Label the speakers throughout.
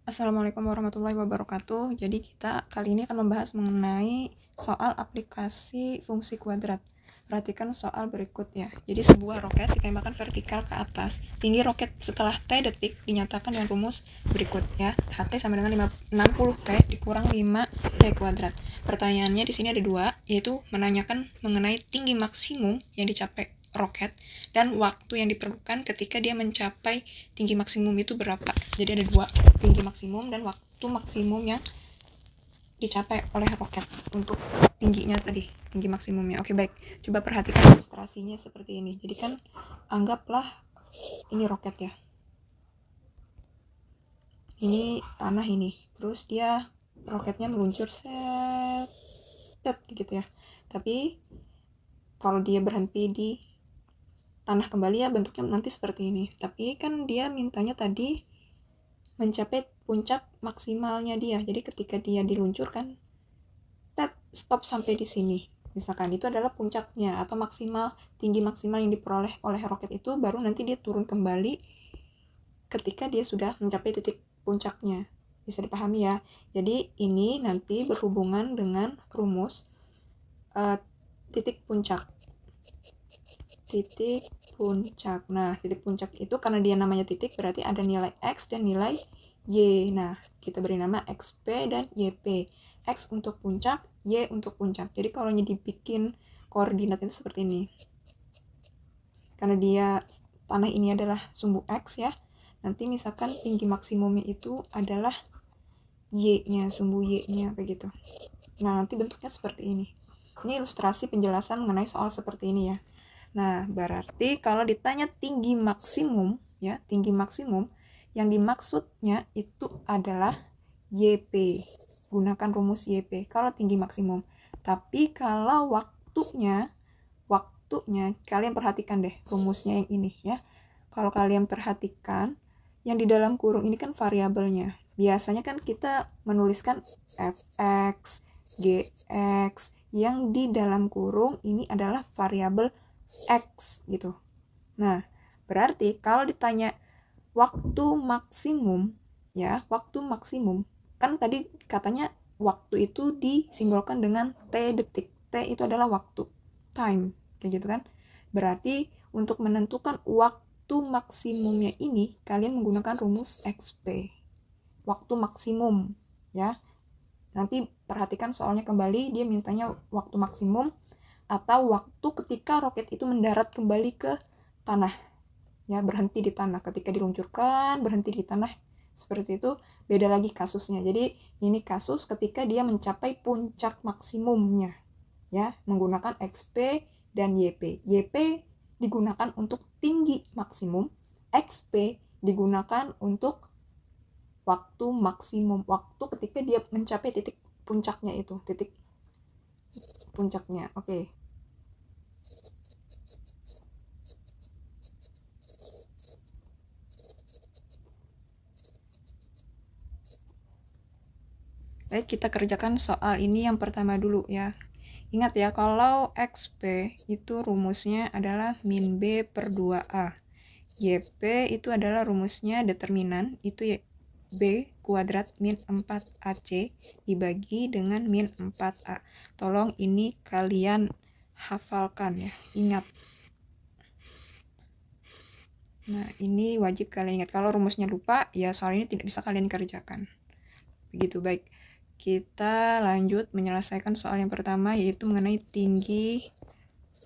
Speaker 1: Assalamualaikum warahmatullahi wabarakatuh. Jadi kita kali ini akan membahas mengenai soal aplikasi fungsi kuadrat. Perhatikan soal berikut ya. Jadi sebuah roket ditembakkan vertikal ke atas. Tinggi roket setelah T detik dinyatakan dengan rumus berikut ya. HT sama dengan 60T dikurang 5T kuadrat. Pertanyaannya di sini ada dua, yaitu menanyakan mengenai tinggi maksimum yang dicapai roket dan waktu yang diperlukan ketika dia mencapai tinggi maksimum itu berapa. Jadi ada dua, tinggi maksimum dan waktu maksimum yang dicapai oleh roket untuk tingginya tadi, tinggi maksimumnya. Oke, baik, coba perhatikan ilustrasinya seperti ini. Jadi kan anggaplah ini roket ya, ini tanah ini, terus dia roketnya meluncur set gitu ya. Tapi kalau dia berhenti di tanah kembali ya bentuknya nanti seperti ini. Tapi kan dia mintanya tadi mencapai puncak maksimalnya dia. Jadi ketika dia diluncurkan, stop sampai di sini. Misalkan itu adalah puncaknya atau maksimal, tinggi maksimal yang diperoleh oleh roket itu, baru nanti dia turun kembali ketika dia sudah mencapai titik puncaknya. Bisa dipahami ya. Jadi ini nanti berhubungan dengan rumus titik puncak. Titik puncak. Nah, titik puncak itu karena dia namanya titik berarti ada nilai X dan nilai Y. Nah, kita beri nama XP dan YP. X untuk puncak, Y untuk puncak. Jadi kalau dibikin koordinat itu seperti ini. Karena dia tanah ini adalah sumbu X ya. Nanti misalkan tinggi maksimumnya itu adalah Y-nya, sumbu Y-nya kayak gitu. Nah, nanti bentuknya seperti ini. Ini ilustrasi penjelasan mengenai soal seperti ini ya. Nah, berarti kalau ditanya tinggi maksimum, ya, tinggi maksimum, yang dimaksudnya itu adalah YP. Gunakan rumus YP kalau tinggi maksimum. Tapi kalau waktunya, kalian perhatikan deh rumusnya yang ini ya. Kalau kalian perhatikan, yang di dalam kurung ini kan variabelnya. Biasanya kan kita menuliskan fx, gx, yang di dalam kurung ini adalah variabel X gitu. Nah, berarti kalau ditanya waktu maksimum, ya, waktu maksimum, kan tadi katanya waktu itu disimbolkan dengan T detik. T itu adalah waktu, time, kayak gitu kan. Berarti untuk menentukan waktu maksimumnya ini, kalian menggunakan rumus XP. Waktu maksimum, ya. Nanti perhatikan soalnya kembali, dia mintanya waktu maksimum atau waktu ketika roket itu mendarat kembali ke tanah, ya, berhenti di tanah. Ketika diluncurkan berhenti di tanah seperti itu, beda lagi kasusnya. Jadi ini kasus ketika dia mencapai puncak maksimumnya, ya, menggunakan XP dan YP. YP digunakan untuk tinggi maksimum, XP digunakan untuk waktu maksimum, waktu ketika dia mencapai titik puncaknya itu, titik puncaknya. Oke. Baik, kita kerjakan soal ini yang pertama dulu ya. Ingat ya, kalau XP itu rumusnya adalah min B per 2A. YP itu adalah rumusnya determinan, itu ya B kuadrat min 4AC dibagi dengan min 4A. Tolong ini kalian hafalkan ya, ingat. Nah, ini wajib kalian ingat. Kalau rumusnya lupa, ya soal ini tidak bisa kalian kerjakan. Begitu, baik. Kita lanjut menyelesaikan soal yang pertama, yaitu mengenai tinggi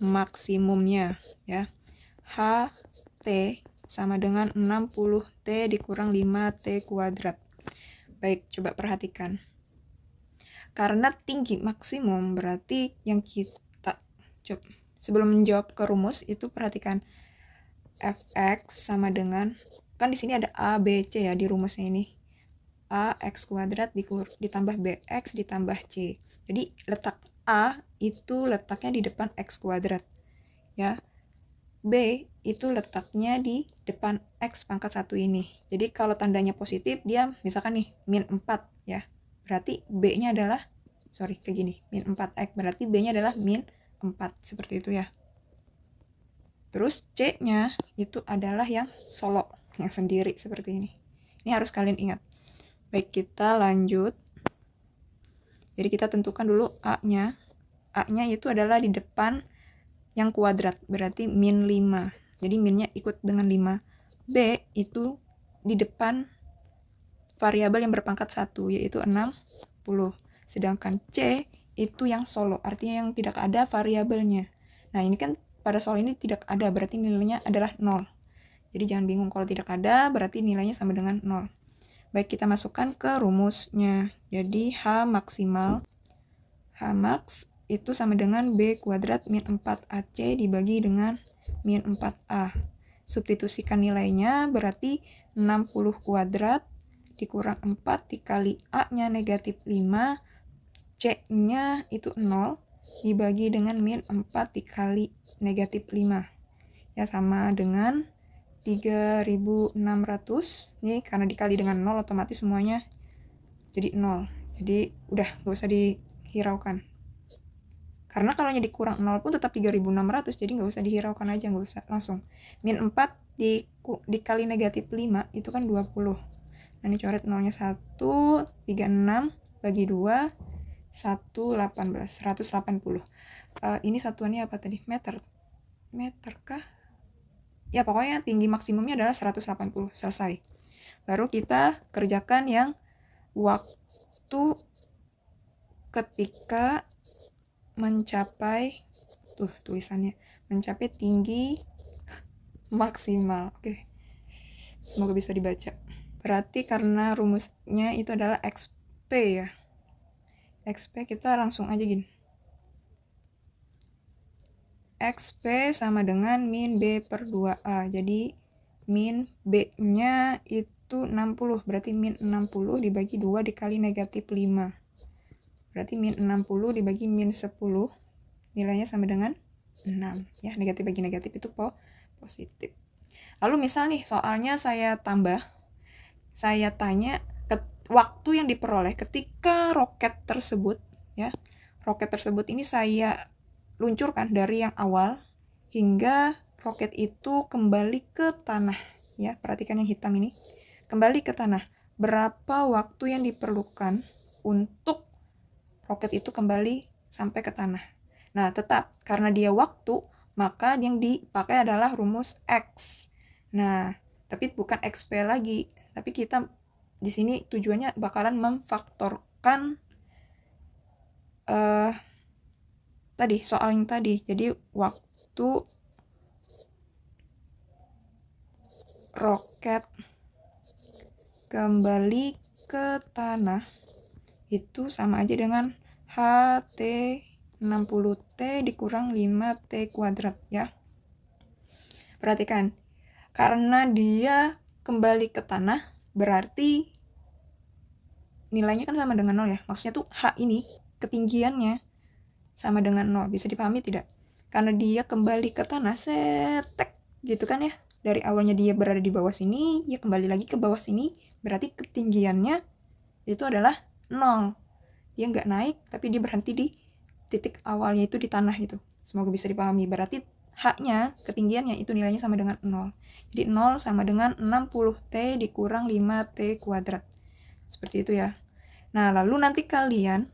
Speaker 1: maksimumnya ya. HT sama dengan 60T dikurang 5T kuadrat. Baik, coba perhatikan. Karena tinggi maksimum berarti yang kita coba sebelum menjawab ke rumus itu perhatikan fx sama dengan, kan di sini ada a, b, c ya di rumusnya ini. A x kuadrat ditambah bx ditambah c. Jadi letak A itu letaknya di depan x kuadrat ya. B itu letaknya di depan x pangkat 1 ini. Jadi kalau tandanya positif dia misalkan nih min 4 ya. Berarti B-nya adalah kayak gini, min 4x, berarti B-nya adalah min 4 seperti itu ya. Terus C-nya itu adalah yang solo, yang sendiri seperti ini. Ini harus kalian ingat. Baik, kita lanjut. Jadi kita tentukan dulu A-nya. A-nya itu adalah di depan yang kuadrat, berarti min 5. Jadi minnya ikut dengan 5. B itu di depan variabel yang berpangkat 1, yaitu 60. Sedangkan C itu yang solo, artinya yang tidak ada variabelnya. Nah, ini kan pada soal ini tidak ada, berarti nilainya adalah 0. Jadi jangan bingung, kalau tidak ada, berarti nilainya sama dengan 0. Baik, kita masukkan ke rumusnya. Jadi H maksimal, H max itu sama dengan B kuadrat min 4AC dibagi dengan min 4A. Substitusikan nilainya, berarti 60 kuadrat dikurang 4 dikali A-nya negatif 5, C-nya itu 0, dibagi dengan min 4 dikali negatif 5. Ya, sama dengan 3.600. Ini karena dikali dengan 0, otomatis semuanya jadi 0. Jadi udah, gak usah dihiraukan. Karena kalau dikurang 0 pun tetap 3.600, jadi nggak usah dihiraukan aja, nggak usah langsung. Min 4 dikali negatif 5 itu kan 20. Nah, ini coret 0-nya 1, 36 bagi 2, 180. Ini satuannya apa tadi? Meter kah? Ya, pokoknya tinggi maksimumnya adalah 180. Selesai. Baru kita kerjakan yang waktu ketika mencapai, tulisannya mencapai tinggi maksimal. Oke. Semoga bisa dibaca. Berarti karena rumusnya itu adalah XP ya. XP kita langsung aja gini. XP sama dengan min B per 2A. Jadi min B-nya itu 60. Berarti min 60 dibagi 2 dikali negatif 5. Berarti min 60 dibagi min 10. Nilainya sama dengan 6. Ya, negatif bagi negatif itu positif. Lalu misal nih, soalnya saya tambah. Saya tanya waktu yang diperoleh ketika roket tersebut, ya. Roket tersebut ini saya luncurkan dari yang awal hingga roket itu kembali ke tanah, ya. Perhatikan yang hitam ini. Kembali ke tanah. Berapa waktu yang diperlukan untuk roket itu kembali sampai ke tanah? Nah, tetap karena dia waktu, maka yang dipakai adalah rumus X. Nah, tapi bukan XP lagi, tapi kita di sini tujuannya bakalan memfaktorkan tadi soal yang tadi. Jadi waktu roket kembali ke tanah itu sama aja dengan HT 60T dikurang 5T kuadrat, ya. Perhatikan, karena dia kembali ke tanah, berarti nilainya kan sama dengan 0 ya. Maksudnya tuh H ini, ketinggiannya sama dengan 0. Bisa dipahami tidak? Karena dia kembali ke tanah, setek gitu kan ya. Dari awalnya dia berada di bawah sini, dia kembali lagi ke bawah sini, berarti ketinggiannya itu adalah 0. Dia nggak naik, tapi dia berhenti di titik awalnya itu di tanah itu. Semoga bisa dipahami. Berarti H-nya, ketinggiannya itu nilainya sama dengan 0. Jadi 0 sama dengan 60T dikurang 5T kuadrat. Seperti itu ya. Nah, lalu nanti kalian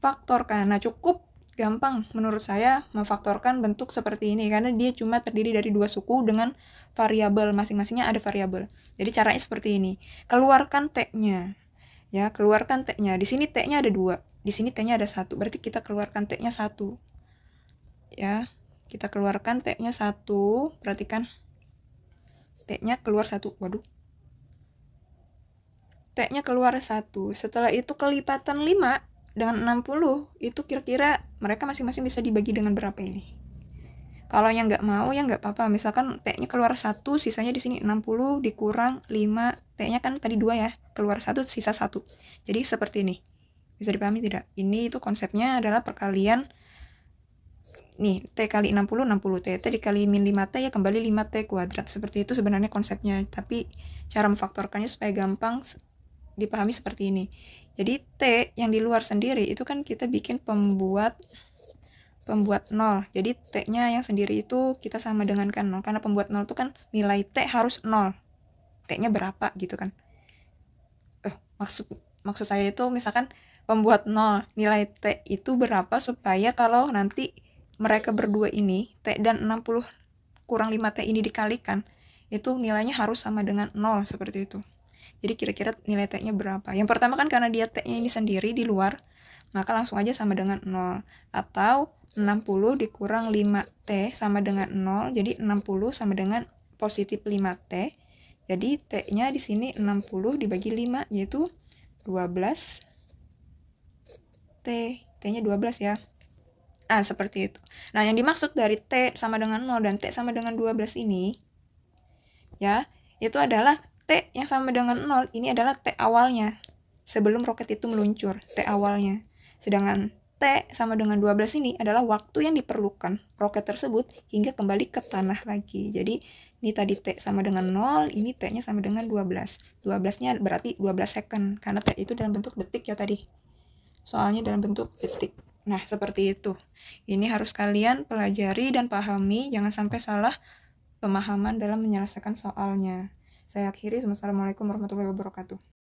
Speaker 1: faktorkan. Nah, cukup gampang menurut saya memfaktorkan bentuk seperti ini. Karena dia cuma terdiri dari dua suku dengan variabel. Masing-masingnya ada variabel. Jadi caranya seperti ini. Keluarkan T-nya. Ya, keluarkan T-nya. Di sini T-nya ada 2. Di sini T-nya ada 1. Berarti kita keluarkan T-nya 1. Ya, kita keluarkan T-nya 1. Perhatikan. T-nya keluar 1. Waduh. T-nya keluar 1. Setelah itu kelipatan 5 dengan 60. Itu kira-kira mereka masing-masing bisa dibagi dengan berapa ini? Kalau yang nggak mau, ya nggak apa-apa. Misalkan T-nya keluar 1, sisanya di sini 60 dikurang 5. T-nya kan tadi 2 ya. Keluar 1, sisa 1. Jadi seperti ini. Bisa dipahami tidak? Ini itu konsepnya adalah perkalian. Nih, T kali 60, 60T. T dikali min 5T ya kembali 5T kuadrat. Seperti itu sebenarnya konsepnya. Tapi cara memfaktorkannya supaya gampang dipahami seperti ini. Jadi T yang di luar sendiri itu kan kita bikin pembuat 0. Jadi T-nya yang sendiri itu kita sama dengan kan 0. Karena pembuat 0 itu kan nilai T harus 0. T-nya berapa gitu kan. Maksud saya itu misalkan pembuat 0, nilai T itu berapa supaya kalau nanti mereka berdua ini, T dan 60 kurang 5T ini dikalikan, itu nilainya harus sama dengan 0, seperti itu. Jadi kira-kira nilai T-nya berapa? Yang pertama kan karena dia T-nya ini sendiri di luar, maka langsung aja sama dengan 0. Atau 60 dikurang 5T sama dengan 0, jadi 60 sama dengan positif 5T. Jadi T-nya di sini 60 dibagi 5, yaitu 12 T. T-nya 12 ya. Seperti itu. Nah, yang dimaksud dari T sama dengan 0 dan T sama dengan 12 ini, ya, itu adalah T yang sama dengan 0, ini adalah T awalnya. Sebelum roket itu meluncur, T awalnya. Sedangkan T sama dengan 12 ini adalah waktu yang diperlukan roket tersebut hingga kembali ke tanah lagi. Jadi, ini tadi T sama dengan 0, ini T-nya sama dengan 12. 12-nya berarti 12 second, karena T itu dalam bentuk detik ya tadi. Soalnya dalam bentuk detik. Nah, seperti itu. Ini harus kalian pelajari dan pahami, jangan sampai salah pemahaman dalam menyelesaikan soalnya. Saya akhiri, wassalamualaikum warahmatullahi wabarakatuh.